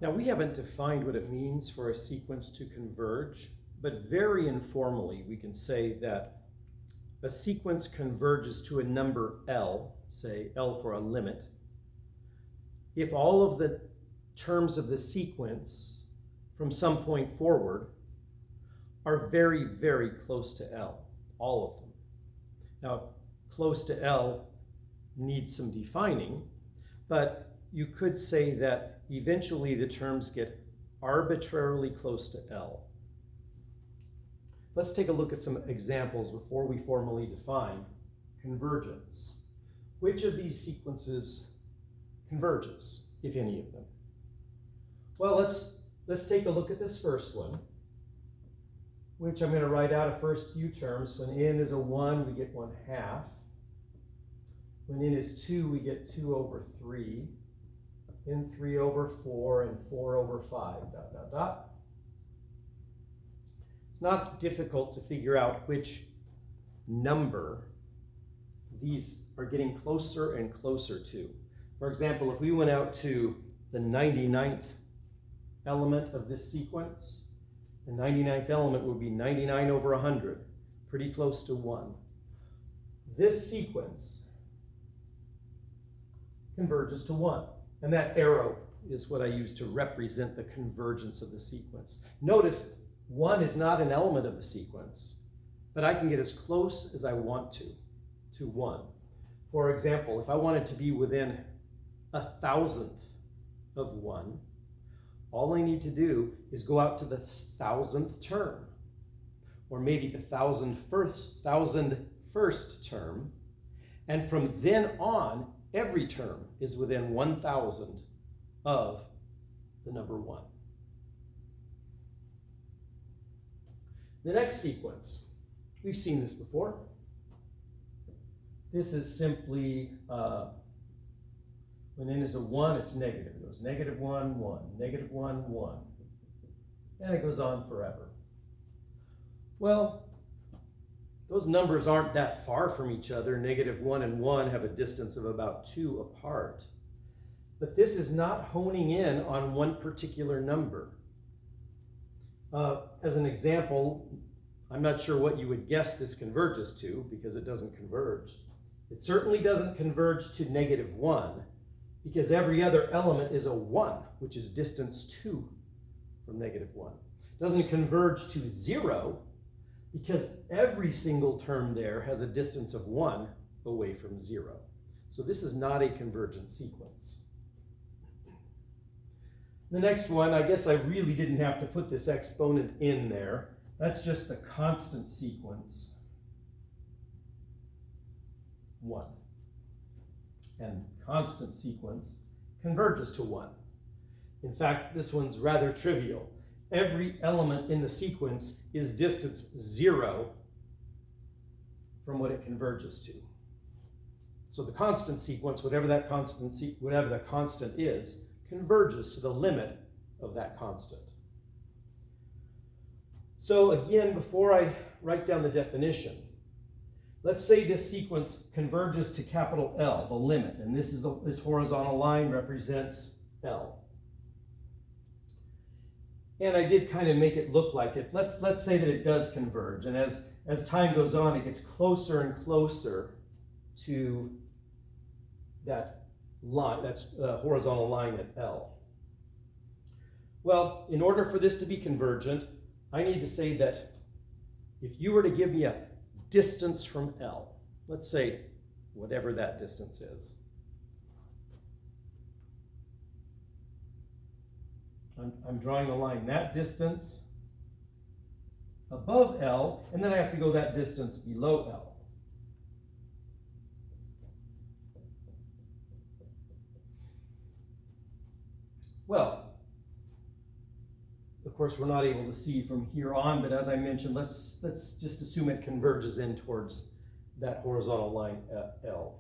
Now, we haven't defined what it means for a sequence to converge, but very informally, we can say that a sequence converges to a number L, say L for a limit, if all of the terms of the sequence from some point forward are very, very close to L, all of them. Now, close to L needs some defining, but you could say that eventually the terms get arbitrarily close to L. Let's take a look at some examples before we formally define convergence. Which of these sequences converges, if any of them? Well, let's take a look at this first one, which I'm going to write out a first few terms. When n is a 1, we get 1/2. When n is 2, we get 2 over 3, n 3 over 4, and 4 over 5, ... It's not difficult to figure out which number these are getting closer and closer to. For example, if we went out to the 99th element of this sequence, the 99th element would be 99 over 100, pretty close to 1. This sequence converges to 1, and that arrow is what I use to represent the convergence of the sequence. Notice 1 is not an element of the sequence, but I can get as close as I want to 1. For example, if I wanted to be within 1,000th of 1, all I need to do is go out to the 1,000th term, or maybe the 1,001st term, and from then on, every term is within 1,000 of the number 1. The next sequence, we've seen this before. This is simply, when n is a 1, it's negative. It goes -1, 1, -1, 1. And it goes on forever. Well, those numbers aren't that far from each other. -1 and 1 have a distance of about 2 apart. But this is not honing in on one particular number. As an example, I'm not sure what you would guess this converges to because it doesn't converge. It certainly doesn't converge to -1 because every other element is a 1, which is distance 2 from -1. It doesn't converge to 0 because every single term there has a distance of 1 away from 0. So this is not a convergent sequence. The next one, I guess I really didn't have to put this exponent in there. That's just the constant sequence, 1. And constant sequence converges to 1. In fact, this one's rather trivial. Every element in the sequence is distance 0 from what it converges to. So the constant sequence, whatever the constant is, converges to the limit of that constant. So again, before I write down the definition, let's say this sequence converges to capital L, the limit, and this horizontal line represents L. And I did kind of make it look like it. Let's say that it does converge, and as time goes on, it gets closer and closer to that line, that's a horizontal line at L. Well, in order for this to be convergent, I need to say that if you were to give me a distance from L, let's say whatever that distance is, I'm drawing a line that distance above L, and then I have to go that distance below L. Well, of course, we're not able to see from here on, but as I mentioned, let's just assume it converges in towards that horizontal line at L.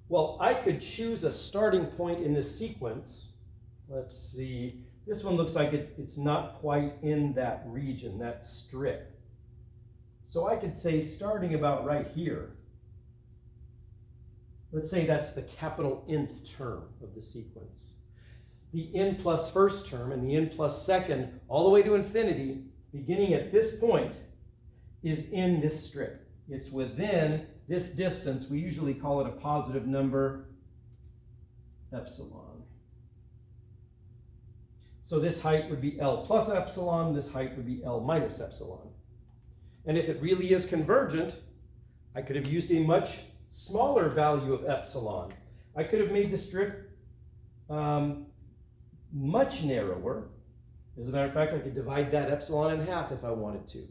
Well, I could choose a starting point in this sequence. Let's see, this one looks like it's not quite in that region, that strip. So I could say starting about right here, let's say that's the capital nth term of the sequence. the n plus first term and the n plus second all the way to infinity, beginning at this point, is in this strip. It's within this distance. We usually call it a positive number, epsilon. So this height would be L plus epsilon, this height would be L minus epsilon. And if it really is convergent, I could have used a much smaller value of epsilon. I could have made the strip much narrower. As a matter of fact, I could divide that epsilon in half if I wanted to.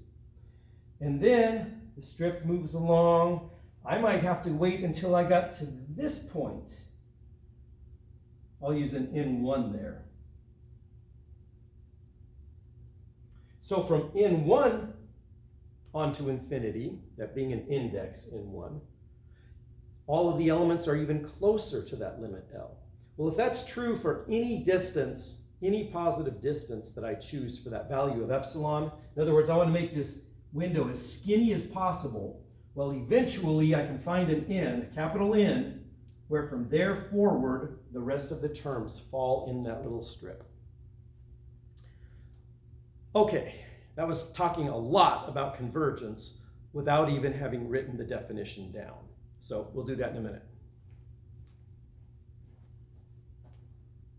And then the strip moves along. I might have to wait until I got to this point. I'll use an N1 there. So from N1 onto infinity, that being an index N1, all of the elements are even closer to that limit L. Well, if that's true for any distance, any positive distance that I choose for that value of epsilon, in other words, I want to make this window as skinny as possible, well, eventually I can find an N, a capital N, where from there forward, the rest of the terms fall in that little strip. Okay, that was talking a lot about convergence without even having written the definition down. So we'll do that in a minute.